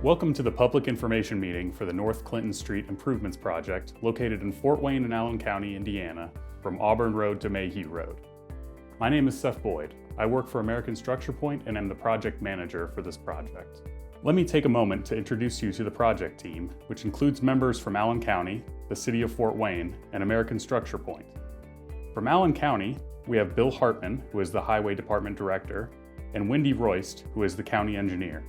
Welcome to the public information meeting for the North Clinton Street Improvements Project located in Fort Wayne and Allen County, Indiana, from Auburn Road to Mayhew Road. My name is Seth Boyd. I work for American Structure Point and am the project manager for this project. Let me take a moment to introduce you to the project team, which includes members from Allen County, the City of Fort Wayne, and American Structure Point. From Allen County, we have Bill Hartman, who is the Highway Department Director, and Wendy Royst, who is the County Engineer.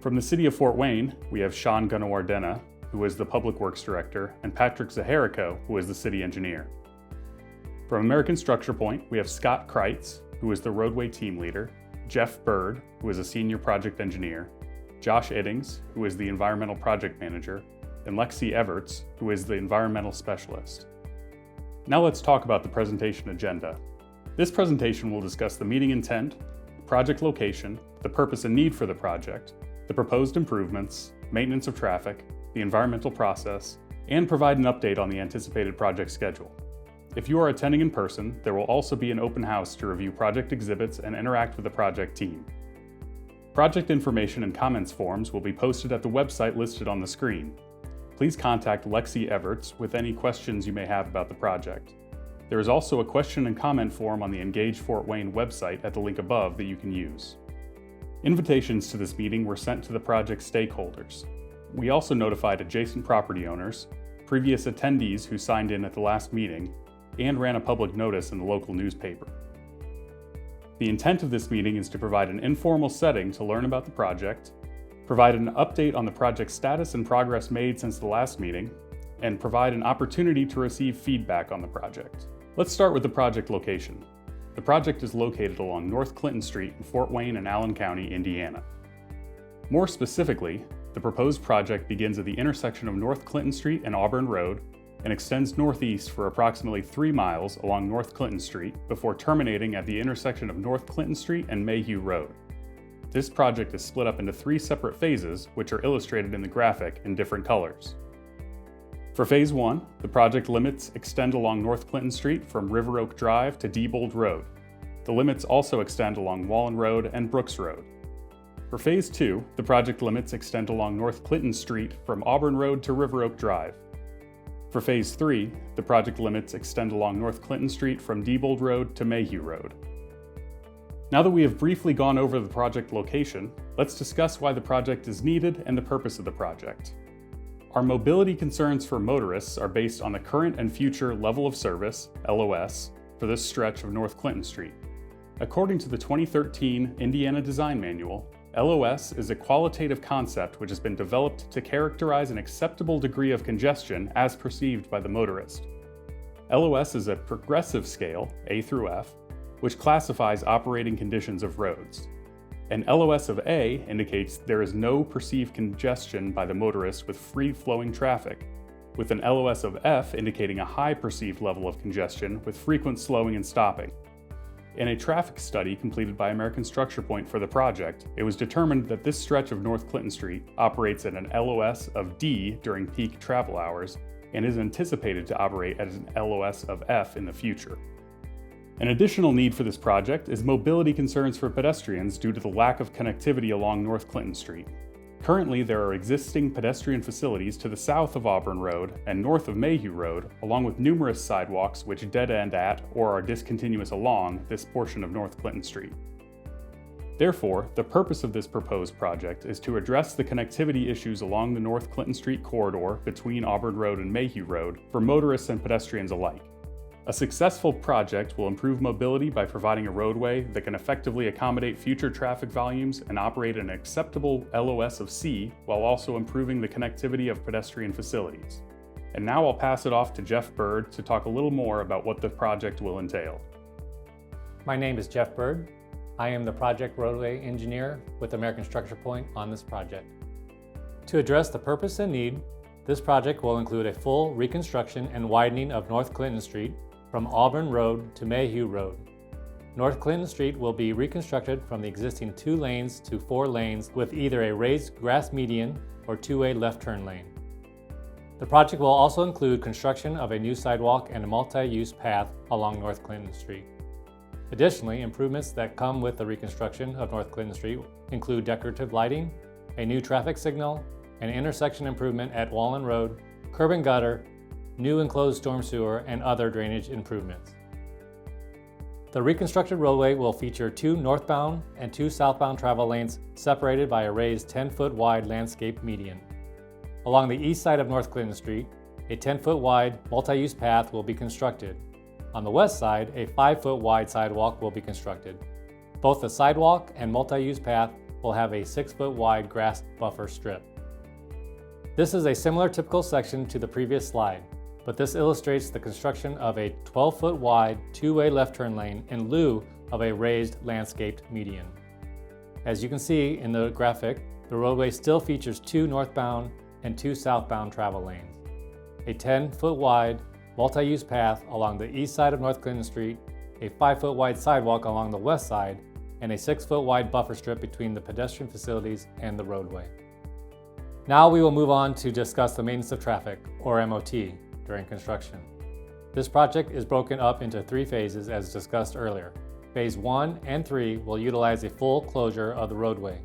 From the City of Fort Wayne, we have Sean Gunawardena, who is the Public Works Director, and Patrick Zaharico, who is the City Engineer. From American Structure Point, we have Scott Kreitz, who is the Roadway Team Leader, Jeff Bird, who is a Senior Project Engineer, Josh Iddings, who is the Environmental Project Manager, and Lexi Everts, who is the Environmental Specialist. Now let's talk about the presentation agenda. This presentation will discuss the meeting intent, project location, the purpose and need for the project, the proposed improvements, maintenance of traffic, the environmental process, and provide an update on the anticipated project schedule. If you are attending in person, there will also be an open house to review project exhibits and interact with the project team. Project information and comments forms will be posted at the website listed on the screen. Please contact Lexi Everts with any questions you may have about the project. There is also a question and comment form on the Engage Fort Wayne website at the link above that you can use. Invitations to this meeting were sent to the project stakeholders. We also notified adjacent property owners, previous attendees who signed in at the last meeting, and ran a public notice in the local newspaper. The intent of this meeting is to provide an informal setting to learn about the project, provide an update on the project status and progress made since the last meeting, and provide an opportunity to receive feedback on the project. Let's start with the project location. The project is located along North Clinton Street in Fort Wayne and Allen County, Indiana. More specifically, the proposed project begins at the intersection of North Clinton Street and Auburn Road and extends northeast for approximately 3 miles along North Clinton Street before terminating at the intersection of North Clinton Street and Mayhew Road. This project is split up into 3 separate phases, which are illustrated in the graphic in different colors. For Phase 1, the project limits extend along North Clinton Street from River Oak Drive to Diebold Road. The limits also extend along Wallen Road and Brooks Road. For Phase 2, the project limits extend along North Clinton Street from Auburn Road to River Oak Drive. For Phase 3, the project limits extend along North Clinton Street from Diebold Road to Mayhew Road. Now that we have briefly gone over the project location, let's discuss why the project is needed and the purpose of the project. Our mobility concerns for motorists are based on the current and future level of service, LOS, for this stretch of North Clinton Street. According to the 2013 Indiana Design Manual, LOS is a qualitative concept which has been developed to characterize an acceptable degree of congestion as perceived by the motorist. LOS is a progressive scale, A through F, which classifies operating conditions of roads. An LOS of A indicates there is no perceived congestion by the motorist with free-flowing traffic, with an LOS of F indicating a high perceived level of congestion with frequent slowing and stopping. In a traffic study completed by American Structure Point for the project, it was determined that this stretch of North Clinton Street operates at an LOS of D during peak travel hours and is anticipated to operate at an LOS of F in the future. An additional need for this project is mobility concerns for pedestrians due to the lack of connectivity along North Clinton Street. Currently, there are existing pedestrian facilities to the south of Auburn Road and north of Mayhew Road, along with numerous sidewalks which dead end at or are discontinuous along this portion of North Clinton Street. Therefore, the purpose of this proposed project is to address the connectivity issues along the North Clinton Street corridor between Auburn Road and Mayhew Road for motorists and pedestrians alike. A successful project will improve mobility by providing a roadway that can effectively accommodate future traffic volumes and operate an acceptable LOS of C while also improving the connectivity of pedestrian facilities. And now I'll pass it off to Jeff Bird to talk a little more about what the project will entail. My name is Jeff Bird. I am the project roadway engineer with American Structure Point on this project. To address the purpose and need, this project will include a full reconstruction and widening of North Clinton Street from Auburn Road to Mayhew Road. North Clinton Street will be reconstructed from the existing 2 lanes to 4 lanes with either a raised grass median or 2-way left turn lane. The project will also include construction of a new sidewalk and a multi-use path along North Clinton Street. Additionally, improvements that come with the reconstruction of North Clinton Street include decorative lighting a new traffic signal, an intersection improvement at Wallen Road, curb and gutter, new enclosed storm sewer, and other drainage improvements. The reconstructed roadway will feature 2 northbound and 2 southbound travel lanes separated by a raised 10-foot wide landscape median. Along the east side of North Clinton Street, a 10-foot wide multi-use path will be constructed. On the west side, a 5-foot wide sidewalk will be constructed. Both the sidewalk and multi-use path will have a 6-foot wide grass buffer strip. This is a similar typical section to the previous slide, but this illustrates the construction of a 12-foot wide 2-way left turn lane in lieu of a raised landscaped median. As you can see in the graphic, the roadway still features 2 northbound and 2 southbound travel lanes, a 10-foot wide multi-use path along the east side of North Clinton Street, a 5-foot wide sidewalk along the west side, and a 6-foot wide buffer strip between the pedestrian facilities and the roadway. Now we will move on to discuss the maintenance of traffic, or MOT, during construction. This project is broken up into 3 phases as discussed earlier. Phase 1 and 3 will utilize a full closure of the roadway.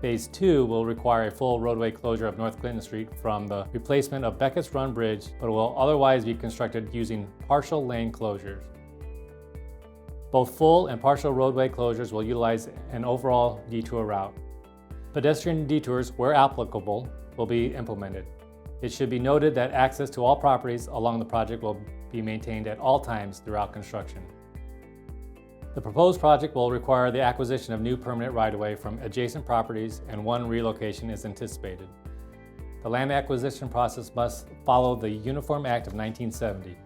Phase 2 will require a full roadway closure of North Clinton Street from the replacement of Beckett's Run Bridge, but will otherwise be constructed using partial lane closures. Both full and partial roadway closures will utilize an overall detour route. Pedestrian detours, where applicable, will be implemented. It should be noted that access to all properties along the project will be maintained at all times throughout construction. The proposed project will require the acquisition of new permanent right-of-way from adjacent properties, and 1 relocation is anticipated. The land acquisition process must follow the Uniform Act of 1970.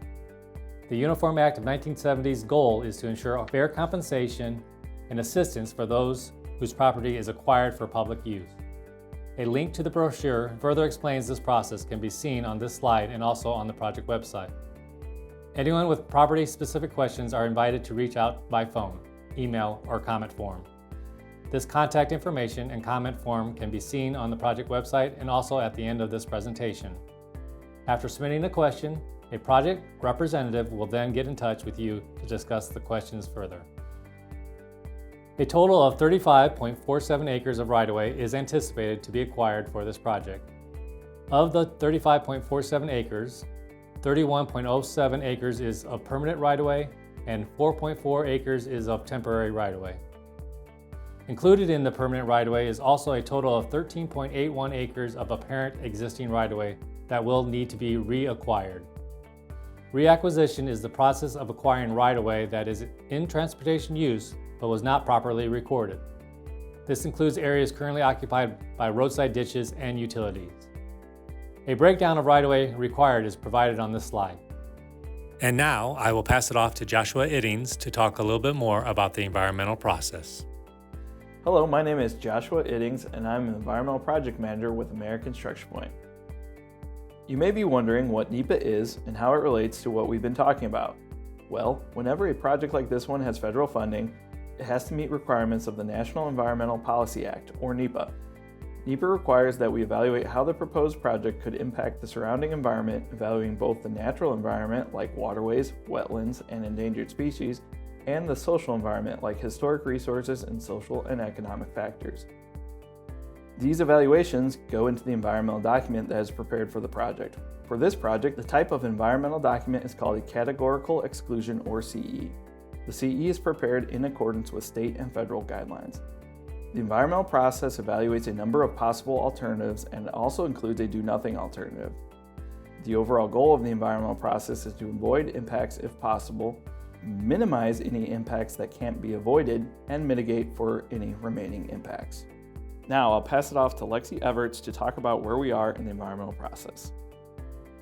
The Uniform Act of 1970's goal is to ensure fair compensation and assistance for those whose property is acquired for public use. A link to the brochure further explains this process can be seen on this slide and also on the project website. Anyone with property-specific questions are invited to reach out by phone, email, or comment form. This contact information and comment form can be seen on the project website and also at the end of this presentation. After submitting a question, a project representative will then get in touch with you to discuss the questions further. A total of 35.47 acres of right-of-way is anticipated to be acquired for this project. Of the 35.47 acres, 31.07 acres is of permanent right-of-way and 4.4 acres is of temporary right-of-way. Included in the permanent right-of-way is also a total of 13.81 acres of apparent existing right-of-way that will need to be reacquired. Reacquisition is the process of acquiring right-of-way that is in transportation use but was not properly recorded. This includes areas currently occupied by roadside ditches and utilities. A breakdown of right-of-way required is provided on this slide. And now I will pass it off to Joshua Iddings to talk a little bit more about the environmental process. Hello, my name is Joshua Iddings and I'm an Environmental Project Manager with American Structure Point. You may be wondering what NEPA is and how it relates to what we've been talking about. Well, whenever a project like this one has federal funding, it has to meet requirements of the National Environmental Policy Act, or NEPA. NEPA requires that we evaluate how the proposed project could impact the surrounding environment, evaluating both the natural environment like waterways, wetlands, and endangered species, and the social environment like historic resources and social and economic factors. These evaluations go into the environmental document that is prepared for the project. For this project, the type of environmental document is called a categorical exclusion, or CE. The CE is prepared in accordance with state and federal guidelines. The environmental process evaluates a number of possible alternatives and it also includes a do-nothing alternative. The overall goal of the environmental process is to avoid impacts if possible, minimize any impacts that can't be avoided, and mitigate for any remaining impacts. Now I'll pass it off to Lexi Everts to talk about where we are in the environmental process.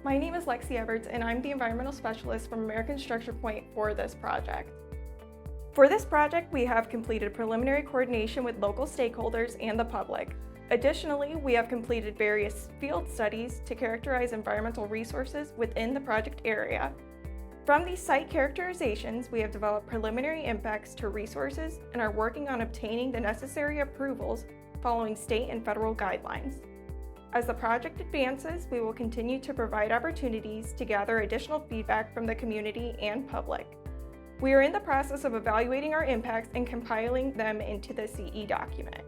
My name is Lexi Everts and I'm the Environmental Specialist from American Structure Point for this project. For this project, we have completed preliminary coordination with local stakeholders and the public. Additionally, we have completed various field studies to characterize environmental resources within the project area. From these site characterizations, we have developed preliminary impacts to resources and are working on obtaining the necessary approvals following state and federal guidelines. As the project advances, we will continue to provide opportunities to gather additional feedback from the community and public. We are in the process of evaluating our impacts and compiling them into the CE document.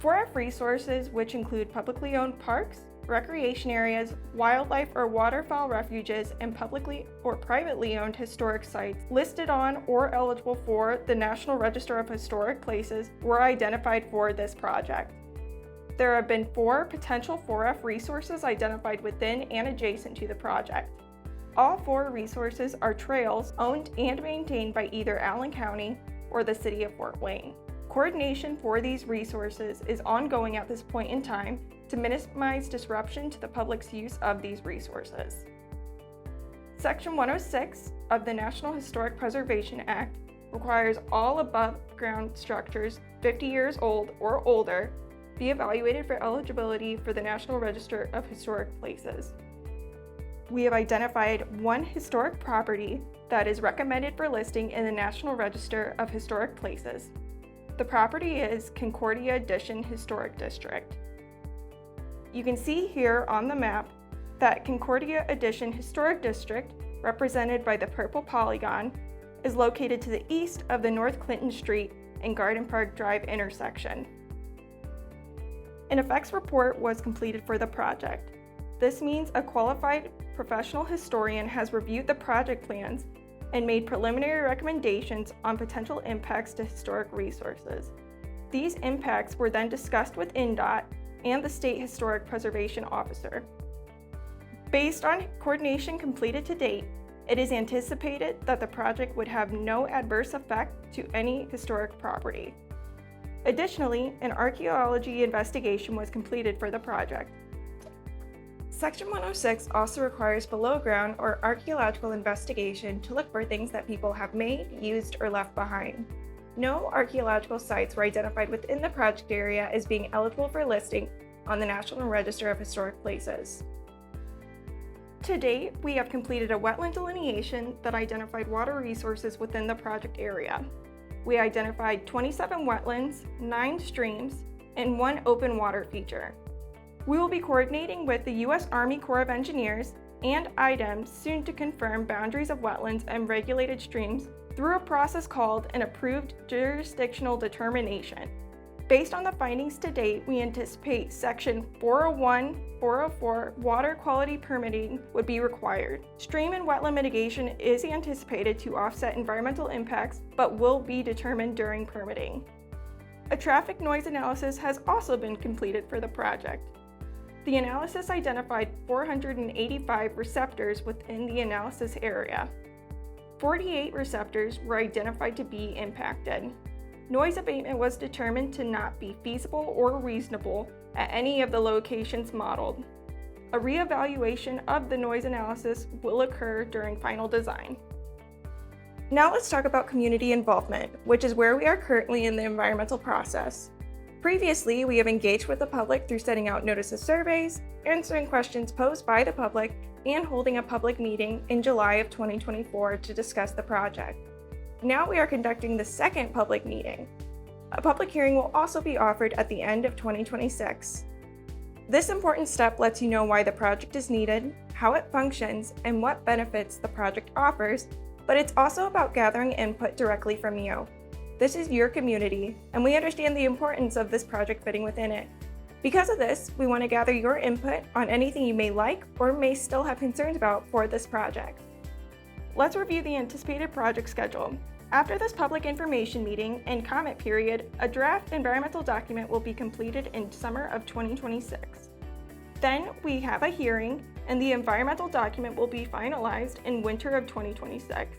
4F resources, which include publicly owned parks, recreation areas, wildlife or waterfowl refuges, and publicly or privately owned historic sites listed on or eligible for the National Register of Historic Places were identified for this project. There have been 4 potential 4F resources identified within and adjacent to the project. All 4 resources are trails owned and maintained by either Allen County or the City of Fort Wayne. Coordination for these resources is ongoing at this point in time to minimize disruption to the public's use of these resources. Section 106 of the National Historic Preservation Act requires all above-ground structures 50 years old or older be evaluated for eligibility for the National Register of Historic Places. We have identified 1 historic property that is recommended for listing in the National Register of Historic Places. The property is Concordia Addition Historic District. You can see here on the map that Concordia Addition Historic District, represented by the purple polygon, is located to the east of the North Clinton Street and Garden Park Drive intersection. An effects report was completed for the project. This means a qualified professional historian has reviewed the project plans and made preliminary recommendations on potential impacts to historic resources. These impacts were then discussed with INDOT and the State Historic Preservation Officer. Based on coordination completed to date, it is anticipated that the project would have no adverse effect to any historic property. Additionally, an archaeology investigation was completed for the project. Section 106 also requires below-ground or archaeological investigation to look for things that people have made, used, or left behind. No archaeological sites were identified within the project area as being eligible for listing on the National Register of Historic Places. To date, we have completed a wetland delineation that identified water resources within the project area. We identified 27 wetlands, 9 streams, and 1 open water feature. We will be coordinating with the U.S. Army Corps of Engineers and IDEM soon to confirm boundaries of wetlands and regulated streams through a process called an Approved Jurisdictional Determination. Based on the findings to date, we anticipate Section 401-404 water quality permitting would be required. Stream and wetland mitigation is anticipated to offset environmental impacts, but will be determined during permitting. A traffic noise analysis has also been completed for the project. The analysis identified 485 receptors within the analysis area. 48 receptors were identified to be impacted. Noise abatement was determined to not be feasible or reasonable at any of the locations modeled. A reevaluation of the noise analysis will occur during final design. Now let's talk about community involvement, which is where we are currently in the environmental process. Previously, we have engaged with the public through sending out notice of surveys, answering questions posed by the public, and holding a public meeting in July of 2024 to discuss the project. Now we are conducting the second public meeting. A public hearing will also be offered at the end of 2026. This important step lets you know why the project is needed, how it functions, and what benefits the project offers, but it's also about gathering input directly from you. This is your community, and we understand the importance of this project fitting within it. Because of this, we want to gather your input on anything you may like or may still have concerns about for this project. Let's review the anticipated project schedule. After this public information meeting and comment period, a draft environmental document will be completed in summer of 2026. Then we have a hearing, and the environmental document will be finalized in winter of 2026.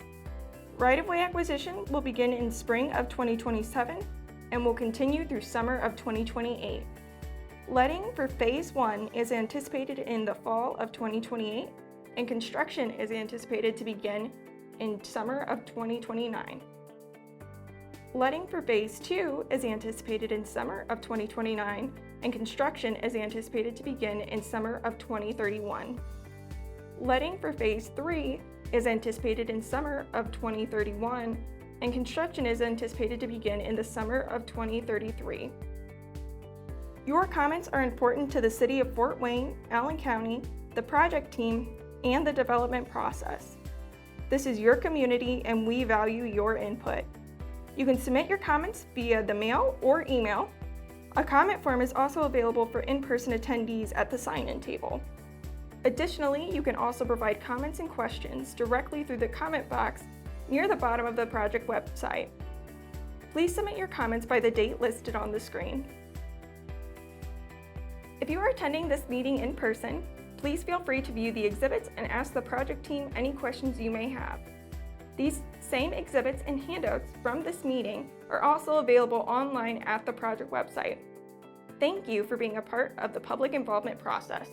Right-of-way acquisition will begin in spring of 2027 and will continue through summer of 2028. Letting for Phase 1 is anticipated in the fall of 2028, and construction is anticipated to begin in summer of 2029. Letting for Phase 2 is anticipated in summer of 2029, and construction is anticipated to begin in summer of 2031. Letting for Phase 3 is anticipated in summer of 2031, and construction is anticipated to begin in the summer of 2033. Your comments are important to the City of Fort Wayne, Allen County, the project team, and the development process. This is your community, and we value your input. You can submit your comments via the mail or email. A comment form is also available for in-person attendees at the sign-in table. Additionally, you can also provide comments and questions directly through the comment box near the bottom of the project website. Please submit your comments by the date listed on the screen. If you are attending this meeting in person, please feel free to view the exhibits and ask the project team any questions you may have. These same exhibits and handouts from this meeting are also available online at the project website. Thank you for being a part of the public involvement process.